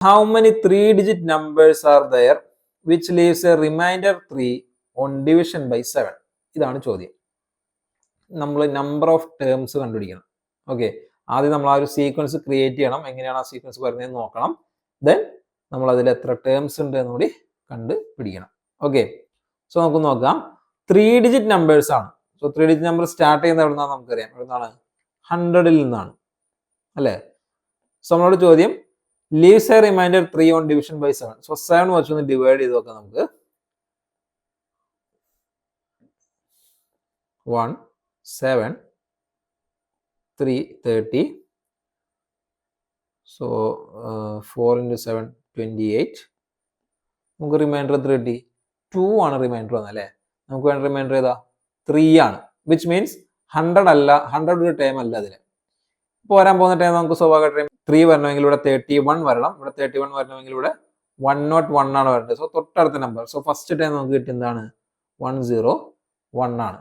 How many 3-digit numbers are there which leaves a remainder 3 on division by 7? ഇതാണ് ചോദ്യം. നമ്മൾ number of terms കണ്ടുപിടിക്കണം. Okay, ആദ്യം നമ്മൾ ആ ഒരു സീക്വൻസ് ക്രിയേറ്റ് ചെയ്യണം. എങ്ങനെയാണ് ആ സീക്വൻസ് വരുന്നതെന്ന് നോക്കണം. ദെൻ നമ്മൾ അതിൽ എത്ര ടേംസ് ഉണ്ട് എന്ന് കൂടി കണ്ടുപിടിക്കണം. ഓക്കെ, സോ നമുക്ക് നോക്കാം. 3-digit നമ്പേഴ്സ് ആണ്. സോ 3-digit നമ്പർ സ്റ്റാർട്ട് ചെയ്യുന്നത് എവിടെ നിന്നാണ് നമുക്കറിയാം. എവിടെ നിന്നാണ്? 100ൽ നിന്നാണ് അല്ലേ? സോ നമ്മളോട് ചോദ്യം leaves a remainder 3 on division by 7. So 7 വെച്ചൊന്ന് ഡിവൈഡ് ചെയ്ത് നോക്കാം നമുക്ക്. 1 7 3 30. So 4 into 7 28. നമുക്ക് റിമൈൻഡർ എത്ര കിട്ടി? 2 ആണ് റിമൈൻഡർ വന്നത് അല്ലേ? നമുക്ക് വേണ്ട റിമൈൻഡർ ഏതാ? 3 ആണ്. വിച്ച് മീൻസ് 100 അല്ല, 100 ഒരു ടൈം അല്ല അതിൽ. ഇപ്പോൾ വരാൻ പോകുന്ന ടൈം നമുക്ക് സ്വാഭാവികമായിട്ടും 3 വരണമെങ്കിൽ ഇവിടെ 31 വരണം. ഇവിടെ 31 വരണമെങ്കിൽ ഇവിടെ 101 ആണ് വരേണ്ടത്. സോ തൊട്ടടുത്ത നമ്പർ. സോ ഫസ്റ്റ് ടൈം നമുക്ക് കിട്ടിയ എന്താണ്? 101 ആണ്.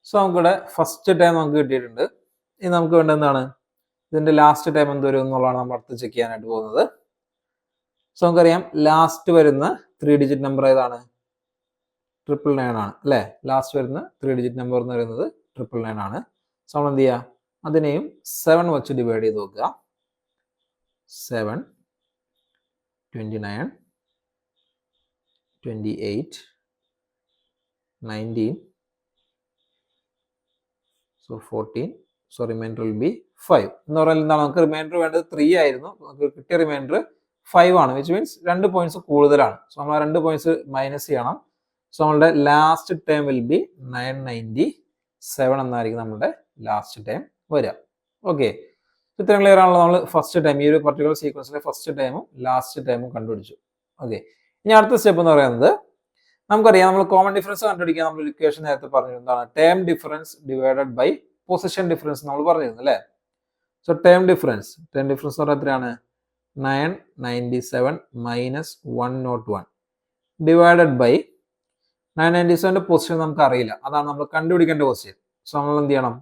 സോ നമുക്കിവിടെ ഫസ്റ്റ് ടൈം നമുക്ക് കിട്ടിയിട്ടുണ്ട്. ഇനി നമുക്ക് വേണ്ട എന്താണ്? ഇതിന്റെ ലാസ്റ്റ് ടൈം എന്ത് വരും എന്നുള്ളതാണ് നമ്മൾ അടുത്ത് ചെക്ക് ചെയ്യാനായിട്ട് പോകുന്നത്. സോ നമുക്കറിയാം ലാസ്റ്റ് വരുന്ന 3-digit നമ്പർ ഏതാണ്? 999 ആണ് അല്ലേ? ലാസ്റ്റ് വരുന്ന 3-digit നമ്പർ എന്ന് പറയുന്നത് 999 ആണ്. സോ നമ്മൾ എന്ത് ചെയ്യുക? അതിനെയും 7 വെച്ച് ഡിവൈഡ് ചെയ്ത് നോക്കുക. 7 29 28 19 so 14. So reminder will be 5 എന്ന് പറഞ്ഞാൽ എന്താണ്? നമുക്ക് റിമൈൻഡർ വേണ്ടത് 3 ആയിരുന്നു. നമുക്ക് കിട്ടിയ റിമൈൻഡർ 5 ആണ്. വിച്ച് മീൻസ് 2 പോയിന്റ്സ് കൂടുതലാണ്. സോ നമ്മൾ 2 പോയിന്റ്സ് മൈനസ് ചെയ്യണം. സോ നമ്മളുടെ ലാസ്റ്റ് ടൈം വിൽ ബി 997 എന്നായിരിക്കും നമ്മുടെ ലാസ്റ്റ് ടൈം വരിക. ഓക്കെ, ഇത്രയും ക്ലിയർ ആണല്ലോ. നമ്മൾ ഫസ്റ്റ് ടൈം ഈ ഒരു പർട്ടിക്കുലർ സീക്വൻസിലെ ഫസ്റ്റ് ടൈമും ലാസ്റ്റ് ടൈമും കണ്ടുപിടിച്ചു. ഓക്കെ, ഇനി അടുത്ത സ്റ്റെപ്പ് എന്ന് പറയുന്നത് നമുക്കറിയാം നമ്മൾ കോമൺ ഡിഫറൻസ് കണ്ടുപിടിക്കാൻ നമ്മൾ ഇക്വേഷൻ നേരത്തെ പറഞ്ഞു. എന്താണ്? Term difference divided by position difference നമ്മൾ പറഞ്ഞിരുന്നു അല്ലേ? സോ ടേം ഡിഫറൻസ് എന്ന് പറഞ്ഞാൽ എത്രയാണ്? 997 മൈനസ് 101 ഡിവൈഡഡ് ബൈ 997ന്റെ പൊസിഷൻ നമുക്ക് അറിയില്ല. അതാണ് നമ്മൾ കണ്ടുപിടിക്കേണ്ട പൊസിഷൻ. സോ നമ്മൾ എന്ത് ചെയ്യണം?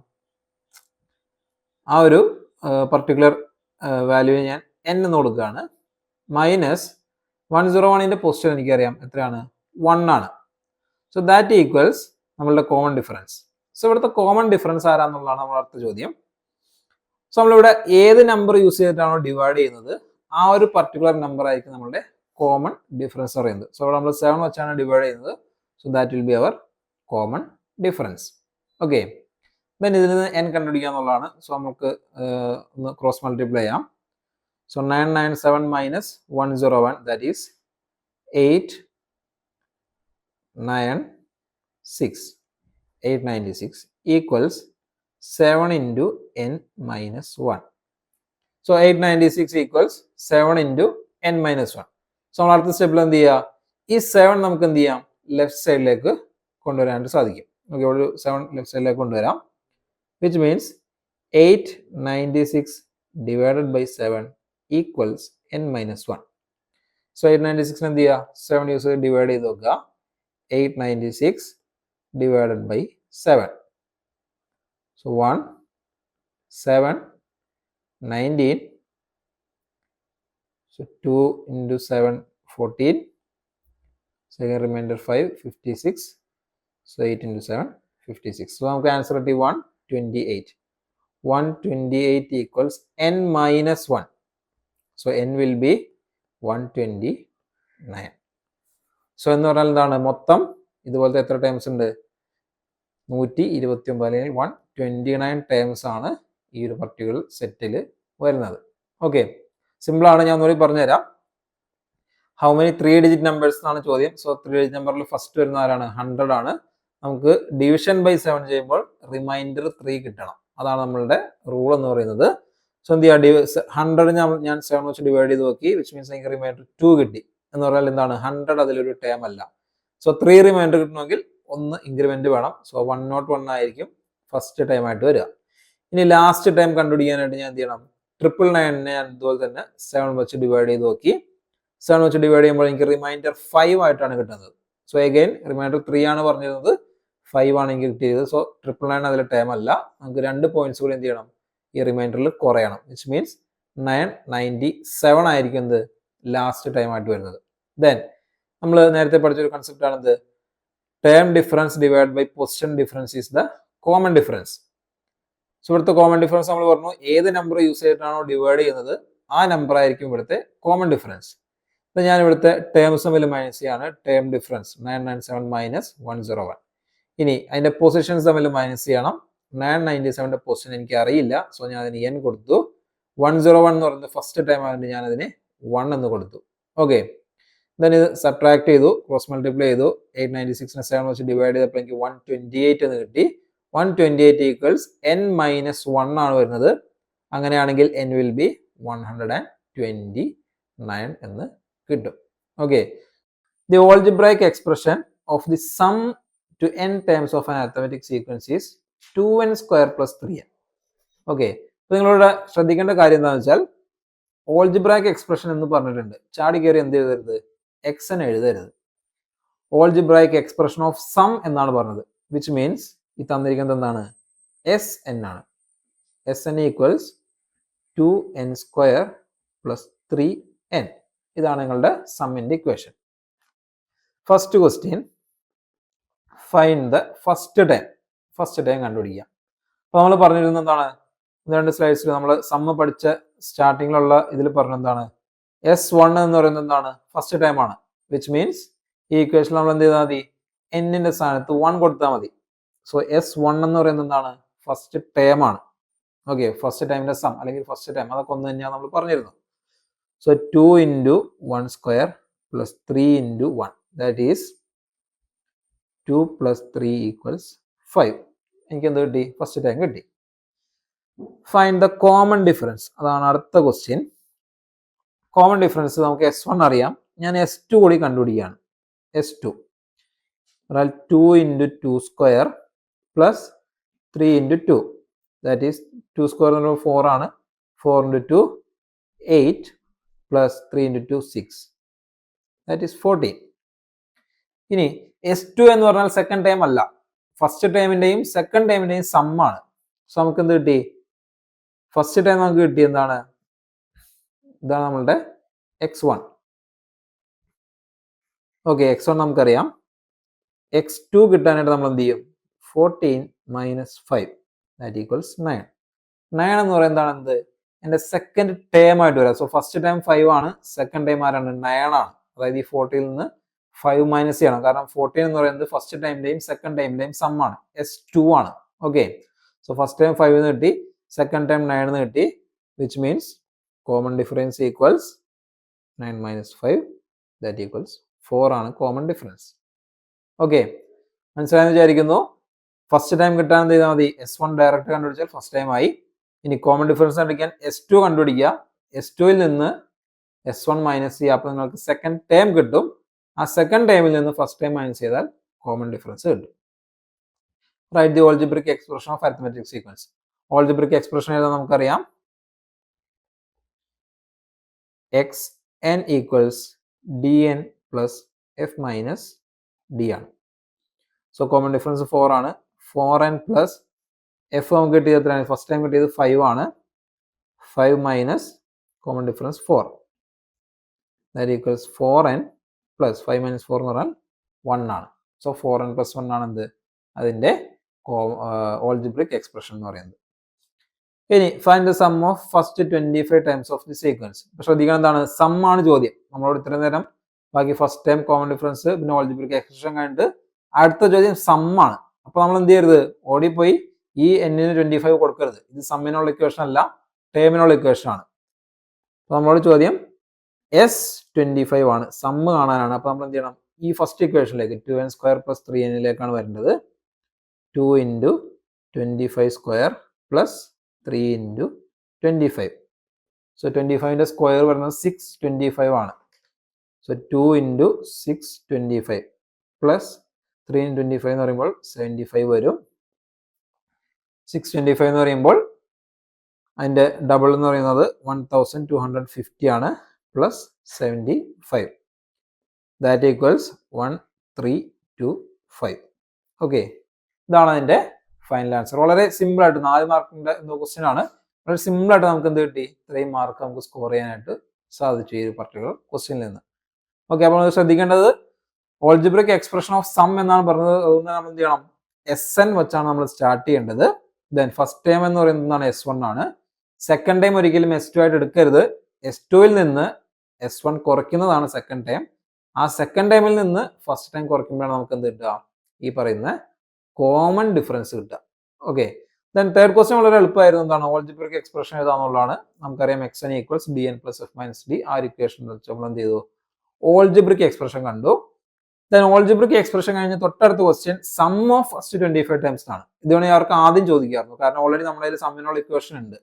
ആ ഒരു പർട്ടിക്കുലർ വാല്യൂ ഞാൻ n എന്ന് കൊടുക്കുകയാണ്. മൈനസ് 101ന്റെ പൊസിഷൻ എനിക്കറിയാം എത്രയാണ്? 1 ആണ്. സോ ദാറ്റ് ഈക്വൽസ് നമ്മളുടെ കോമൺ ഡിഫറൻസ്. സോ ഇവിടുത്തെ കോമൺ ഡിഫറൻസ് ആരാന്നുള്ളതാണ് നമ്മുടെ അടുത്ത ചോദ്യം. സോ നമ്മളിവിടെ ഏത് നമ്പർ യൂസ് ചെയ്തിട്ടാണോ ഡിവൈഡ് ചെയ്യുന്നത് ആ ഒരു പർട്ടിക്കുലർ നമ്പർ ആയിരിക്കും നമ്മളുടെ കോമൺ ഡിഫറൻസ് പറയുന്നത്. സോ ഇവിടെ നമ്മൾ 7 വെച്ചാണ് ഡിവൈഡ് ചെയ്യുന്നത്. So that will be our common difference. Okay, then ഇതിൽ നിന്ന് n കണ്ടുപിടിക്കുക എന്നുള്ളതാണ്. സോ നമുക്ക് ഒന്ന് ക്രോസ് മൾട്ടിപ്ലൈ ചെയ്യാം. So 997 minus 101 that is 896 equals 7 into n minus 1. So 896 equals 7 into n minus 1. So നമ്മൾ അടുത്ത സ്റ്റെപ്പിൽ എന്ത് ചെയ്യുക? ഈ 7 നമുക്ക് എന്ത് ചെയ്യാം? ലെഫ്റ്റ് സൈഡിലേക്ക് കൊണ്ടുവരാനായിട്ട് സാധിക്കും. ഓക്കെ, ഒരു 7 ലെഫ്റ്റ് സൈഡിലേക്ക് കൊണ്ടുവരാം. which means 896 divided by 7 equals n minus 1. So 896 എന്ത് ചെയ്യുക? 7 യൂസ് ഡിവൈഡ് ചെയ്ത് നോക്കുക. 896 divided by 7. So 1 7 19. So 2 into 7 14. Second remainder 5 56. So 8 into 7 56. So നമുക്ക് ആൻസർ കിട്ടി 128. 128 equals n minus 1. So n will be 129. So എന്ന് പറഞ്ഞാൽ എന്താണ്? മൊത്തം ഇതുപോലത്തെ എത്ര ടൈംസ് ഉണ്ട്? 129 അല്ലെങ്കിൽ 129 ടൈംസ് ആണ് ഈ ഒരു പർട്ടിക്കുലർ സെറ്റിൽ വരുന്നത്. ഓക്കെ, സിമ്പിൾ ആണ്. ഞാൻ ഒന്നുകൂടി പറഞ്ഞുതരാം. ഹൗ മെനി 3-digit നമ്പേഴ്സ് എന്നാണ് ചോദ്യം. സോ 3-digit നമ്പറിൽ ഫസ്റ്റ് വരുന്ന ആരാണ്? 100 ആണ്. നമുക്ക് ഡിവിഷൻ ബൈ 7 ചെയ്യുമ്പോൾ റിമൈൻഡർ 3 കിട്ടണം. അതാണ് നമ്മളുടെ റൂൾ എന്ന് പറയുന്നത്. സോ എന്ത് ചെയ്യുക? 100 ഞാൻ 7 വെച്ച് ഡിവൈഡ് ചെയ്ത് നോക്കി. വിച്ച് മീൻസ് എനിക്ക് റിമൈൻഡർ 2 കിട്ടി. എന്ന് പറഞ്ഞാൽ എന്താണ്? 100 അതിലൊരു ടേം അല്ല. സോ 3 റിമൈൻഡർ കിട്ടണമെങ്കിൽ 1 ഇൻക്രിമെന്റ് വേണം. സോ 101 ആയിരിക്കും ഫസ്റ്റ് ടൈം ആയിട്ട് വരിക. ഇനി ലാസ്റ്റ് ടൈം കണ്ടുപിടിക്കാനായിട്ട് ഞാൻ എന്ത് ചെയ്യണം? 999 ഞാൻ ഇതുപോലെ തന്നെ 7 വെച്ച് ഡിവൈഡ് ചെയ്ത് നോക്കി. 7 വെച്ച് ഡിവൈഡ് ചെയ്യുമ്പോൾ എനിക്ക് റിമൈൻഡർ 5 ആയിട്ടാണ് കിട്ടുന്നത്. സോ അഗൈൻ റിമൈൻഡർ 3 ആണ് പറഞ്ഞിരുന്നത്, 5 ആണ് എനിക്ക് കിട്ടിയത്. സോ 999 അതിലെ ടൈം അല്ല. നമുക്ക് 2 പോയിന്റ്സ് കൂടി എന്ത് ചെയ്യണം? ഈ റിമൈൻഡറിൽ കുറയണം. വിച്ച് മീൻസ് 997 ആയിരിക്കും എന്ത് ലാസ്റ്റ് ടൈം ആയിട്ട് വരുന്നത്. ദെൻ നമ്മൾ നേരത്തെ പഠിച്ചൊരു കൺസെപ്റ്റ് ആണെന്ത് term difference divide by position difference is the common difference. So ഇവിടുത്തെ കോമൺ ഡിഫറൻസ് നമ്മൾ പറഞ്ഞു ഏത് നമ്പർ യൂസ് ചെയ്തിട്ടാണോ ഡിവൈഡ് ചെയ്യുന്നത് ആ നമ്പർ ആയിരിക്കും ഇവിടുത്തെ കോമൺ ഡിഫറൻസ്. അപ്പോൾ ഞാൻ ഇവിടുത്തെ ടേംസ് തമ്മിൽ മൈനസ് ചെയ്യാണ്. Term difference 997 minus 101. ഇനി അതിന്റെ പൊസിഷൻസ് തമ്മിൽ മൈനസ് ചെയ്യണം. 997ന്റെ പൊസിഷൻ എനിക്ക് അറിയില്ല, സോ ഞാൻ അതിന് n കൊടുത്തു. 101 എന്ന് പറയുന്നത് ഫസ്റ്റ് ടൈം ആയതുകൊണ്ട് ഞാൻ അതിന് 1 എന്ന് കൊടുത്തു. ഓക്കെ, ദെൻ ഇത് സബ്ട്രാക്ട് ചെയ്തു, ക്രോസ് മൾട്ടിപ്ലൈ ചെയ്തു. 896നെ 7 വെച്ച് ഡിവൈഡ് ചെയ്തപ്പോൾ എനിക്ക് 128 എന്ന് കിട്ടി. 128 ഈക്വൽസ് n മൈനസ് 1 ആണ് വരുന്നത്. അങ്ങനെയാണെങ്കിൽ n വിൽ ബി 129 എന്ന് കിട്ടും. Okay, the algebraic expression of the sum to n terms of an arithmetic sequence is 2n square plus 3n. Okay, അപ്പോൾ നിങ്ങളോട് ശ്രദ്ധിക്കേണ്ട കാര്യം എന്താണെന്ന് വെച്ചാൽ algebraic expression എന്ന് പറഞ്ഞിട്ടുണ്ട്. ചാടി കയറി എന്ത് എഴുതരുത്, എക്സ് എന്ന് എഴുതരുത്. algebraic expression of sum എന്നാണ് പറഞ്ഞത്, വിച്ച് മീൻസ് ഈ തന്നിരിക്കുന്നത് എന്താണ്, എസ് എൻ ആണ്. S N equals 2n square plus 3n. ഇതാണ് നിങ്ങളുടെ സമ്മിന്റെ equation. First question, find the first time. First time കണ്ടുപിടിക്കുക. അപ്പോൾ നമ്മൾ പറഞ്ഞിരുന്നത് എന്താണ്, രണ്ട് സ്ലൈഡ്സിൽ നമ്മൾ സമ്മ് പഠിച്ച സ്റ്റാർട്ടിങ്ങിലുള്ള ഇതിൽ പറഞ്ഞ എന്താണ്, S1 എന്ന് പറയുന്നത് എന്താണ്, ഫസ്റ്റ് ടൈം ആണ്. വിച്ച് മീൻസ് ഈ ഇക്വേഷൻ നമ്മൾ എന്ത് ചെയ്താൽ മതി, എന്നിന്റെ സ്ഥാനത്ത് 1 കൊടുത്താൽ മതി. സോ S1 എന്ന് പറയുന്നത് എന്താണ്, ഫസ്റ്റ് ടൈം ആണ്. ഓക്കെ, ഫസ്റ്റ് ടൈമിന്റെ സം അല്ലെങ്കിൽ ഫസ്റ്റ് ടൈം അതൊക്കെ ഒന്ന് തന്നെയാണ് നമ്മൾ പറഞ്ഞിരുന്നു. So 2 into 1 square plus 3 into 1, that is 2 plus 3 equals 5. എനിക്ക് എന്ത് കിട്ടി, ഫസ്റ്റ് ടൈം കിട്ടി. ഫൈൻഡ് ദ കോമൺ ഡിഫറൻസ്, അതാണ് അടുത്ത ക്വസ്റ്റ്യൻ. കോമൺ ഡിഫറൻസ് നമുക്ക് S1 അറിയാം, ഞാൻ S2 കൂടി കണ്ടുപിടിക്കുകയാണ്. S2 2 into 2 square plus 3 into 2, that is 2 square എന്ന് പറയുമ്പോൾ 4 ആണ്. 4 into 2 8 plus 3 into 2 6, that is 14. ഇനി S2 എന്ന് പറഞ്ഞാൽ സെക്കൻഡ് ടൈം അല്ല, ഫസ്റ്റ് ടൈമിന്റെയും സെക്കൻഡ് ടൈമിന്റെയും സമ്മാണ്. സോ നമുക്ക് എന്ത് കിട്ടി, ഫസ്റ്റ് ടൈം നമുക്ക് കിട്ടി എന്താണ്, ഇതാണ് നമ്മളുടെ x1. ഓക്കെ, x1 നമുക്കറിയാം. x2 കിട്ടാനായിട്ട് നമ്മൾ എന്ത് ചെയ്യും, 14 minus 5, that equals 9. 9 എന്ന് പറയുന്നത് എന്താണ്, എന്ത് എൻ്റെ സെക്കൻഡ് ടേം ആയിട്ട് വരാം. സോ ഫസ്റ്റ് ടൈം 5 ആണ്, സെക്കൻഡ് ടൈം ആരാണ്, 9 ആണ്. അതായത് ഈ 40ൽ നിന്ന് 5 മൈനസ് ചെയ്യണം, കാരണം 14 എന്ന് പറയുന്നത് ഫസ്റ്റ് ടൈമിന്റെയും സെക്കൻഡ് ടൈമിന്റെയും സം ആണ്. S2 ആണ്. ഓക്കെ, സോ ഫസ്റ്റ് ടൈം 5 എന്ന് കിട്ടി, സെക്കൻഡ് ടൈം 9 എന്ന് കിട്ടി, which means common difference equals 9 minus 5, that equals 4 ആണ് കോമൺ ഡിഫറൻസ്. ഓക്കെ, മനസ്സിലായെന്ന് വിചാരിക്കുന്നു. ഫസ്റ്റ് ടൈം കിട്ടാൻ എന്ത് ചെയ്താൽ മതി, S1 ഡയറക്റ്റ് കണ്ടുപിടിച്ചാൽ ഫസ്റ്റ് ടൈം ആയി. ഇനി കോമൺ ഡിഫറൻസ് കണ്ടുപിടിക്കാൻ S2 കണ്ടുപിടിക്കുക. S2ൽ നിന്ന് S1 മൈനസ് ചെയ്യുക, അപ്പോൾ നിങ്ങൾക്ക് സെക്കൻഡ് ടൈം കിട്ടും. ആ സെക്കൻഡ് ടൈമിൽ നിന്ന് ഫസ്റ്റ് ടൈം മൈനസ് ചെയ്താൽ കോമൺ ഡിഫറൻസ് കിട്ടും. Write the algebraic expression of arithmetic sequence. algebraic expression ഏതാ നമുക്കറിയാം, xn equals dn plus f minus d ആണ്. സോ കോമൺ ഡിഫറൻസ് 4 ആണ്. 4n പ്ലസ് f നമുക്ക് കിട്ടിയത് എത്രയാണ്, ഫസ്റ്റ് ടൈം കിട്ടിയത് 5 ആണ്. 5 minus common difference 4, that equals 4n plus 5 minus 4 എന്ന് പറഞ്ഞാൽ 1 ആണ്. സോ 4n പ്ലസ് 1 ആണ് എന്ത്, അതിൻ്റെ algebraic expression എന്ന് പറയുന്നത്. ഇനി find the sum of first 25 times of the sequence. ശ്രദ്ധിക്കണം, എന്താണ് സം ആണ് ചോദ്യം. നമ്മളോട് ഇത്രയും നേരം ബാക്കി ഫസ്റ്റ് ടൈം, കോമൺ ഡിഫറൻസ്, പിന്നെ algebraic expression കഴിഞ്ഞിട്ട് അടുത്ത ചോദ്യം സം ആണ്. അപ്പൊ നമ്മൾ എന്ത് ചെയ്യരുത്, ഓടിപ്പോയി ഈ n-ന് 25 കൊടുക്കരുത്. ഇത് സമ്മിനുള്ള ഇക്വേഷൻ അല്ല, ടേമിനുള്ള ഇക്വേഷൻ ആണ്. അപ്പൊ നമ്മളോട് ചോദ്യം S25 ആണ്, സമ്മ് കാണാനാണ്. അപ്പൊ നമ്മൾ എന്ത് ചെയ്യണം, ഈ first ഇക്വേഷനിലേക്ക് 2n square plus 3n വരേണ്ടത്. 2 into 25 square plus 3 into 25. So 25ന്റെ സ്ക്വയർ വരുന്നത് 625 ആണ്. സോ 2 into 625 പ്ലസ് 3 into 25 എന്ന് പറയുമ്പോൾ 75 വരും. 625 എന്ന് പറയുമ്പോൾ അതിൻ്റെ ഡബിൾ എന്ന് പറയുന്നത് 1250 ആണ്, പ്ലസ് 75, ദാറ്റ് ഈക്വൽസ് 1325. ഓക്കെ, ഇതാണ് അതിൻ്റെ ഫൈനൽ ആൻസർ. വളരെ സിമ്പിൾ ആയിട്ട് 4 മാർക്കിന്റെ ക്വസ്റ്റ്യൻ ആണ്. വളരെ സിമ്പിൾ ആയിട്ട് നമുക്ക് എന്ത് കിട്ടി, ഇത്രയും മാർക്ക് നമുക്ക് സ്കോർ ചെയ്യാനായിട്ട് സാധിച്ചു ഈ ഒരു പർട്ടിക്കുലർ ക്വസ്റ്റ്യനിൽ നിന്ന്. ഓക്കെ, അപ്പോൾ നമ്മൾ ശ്രദ്ധിക്കേണ്ടത് ഓൾജിബ്രിക് എക്സ്പ്രഷൻ ഓഫ് സം എന്നാണ് പറഞ്ഞത്. അതുകൊണ്ട് നമ്മൾ എന്ത് ചെയ്യണം, SN വെച്ചാണ് നമ്മൾ സ്റ്റാർട്ട് ചെയ്യേണ്ടത്. ദെൻ ഫസ്റ്റ് ടൈം എന്ന് പറയുന്നത് എന്താണ്, S1 ആണ്. സെക്കൻഡ് ടൈം ഒരിക്കലും S2 ആയിട്ട് എടുക്കരുത്. S2ൽ നിന്ന് S1 കുറയ്ക്കുന്നതാണ് സെക്കൻഡ് ടൈം. ആ സെക്കൻഡ് ടൈമിൽ നിന്ന് ഫസ്റ്റ് ടൈം കുറയ്ക്കുമ്പോഴാണ് നമുക്ക് എന്ത് കിട്ടുക, ഈ പറയുന്ന കോമൺ ഡിഫറൻസ് കിട്ടുക. ഓക്കെ, ദെൻ തേർഡ് ക്വസ്റ്റ്യൻ വളരെ എളുപ്പമായിരുന്നു. എന്താണ് ഓൾജിബ്രിക് എക്സ്പ്രഷൻ ഏതാണെന്നുള്ളതാണ്. നമുക്കറിയാം xn equals dn plus f minus d. ആ ഒരു ഇക്വേഷൻ വെച്ച് നമ്മൾ എന്ത് ചെയ്തു, ഓൾജിബ്രിക് എക്സ്പ്രഷൻ കണ്ടു. ദെൻ ഓൾജിബ്രിക് എക്സ്പ്രഷൻ കഴിഞ്ഞ് തൊട്ടടുത്ത question sum of first 25 times ആണ്. ഇത് വേണമെങ്കിൽ അവർക്ക് ആദ്യം ചോദിക്കായിരുന്നു, കാരണം ഓൾറെഡി നമ്മുടെ കയ്യിൽ സമ്മിനുള്ള ഇക്വേഷൻ ഉണ്ട്.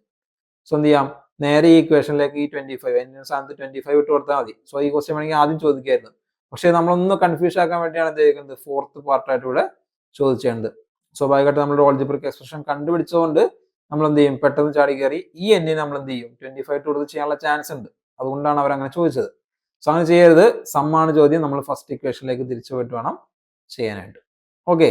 സോ എന്ത് ചെയ്യാം, നേരെ ഈ ഇക്വേഷനിലേക്ക് ഈ 25 എന്നതിന് സ്ഥാനത്ത് 25 ഇട്ട് കൊടുത്താൽ മതി. സോ ഈ ക്വസ്റ്റ്യൻ വേണമെങ്കിൽ ആദ്യം ചോദിക്കായിരുന്നു. പക്ഷേ നമ്മളൊന്ന് കൺഫ്യൂഷൻ ആക്കാൻ വേണ്ടിയാണ് എന്ത് ചെയ്യുന്നത്, ഫോർത്ത് പാർട്ടായിട്ട് ഇവിടെ ചോദിച്ചത്. സ്വാഭാവികമായിട്ട് നമ്മുടെ ഓൾജിബ്രിക് എക്സ്പ്രഷൻ കണ്ടുപിടിച്ചതുകൊണ്ട് നമ്മൾ എന്ത് ചെയ്യും, പെട്ടെന്ന് ചാടി കയറി ഈ എന്നെ നമ്മൾ എന്ത് ചെയ്യും, 25 ഇട്ട് കൊടുത്ത് ചെയ്യാനുള്ള ചാൻസ് ഉണ്ട്. അതുകൊണ്ടാണ് അവർ അങ്ങനെ ചോദിച്ചത്. സോ അങ്ങനെ ചെയ്യരുത്. സമ്മാണ് ചോദ്യം, നമ്മൾ ഫസ്റ്റ് ഇക്വേഷനിലേക്ക് തിരിച്ചു പോയിട്ട് വേണം ചെയ്യാനായിട്ട്. ഓക്കെ,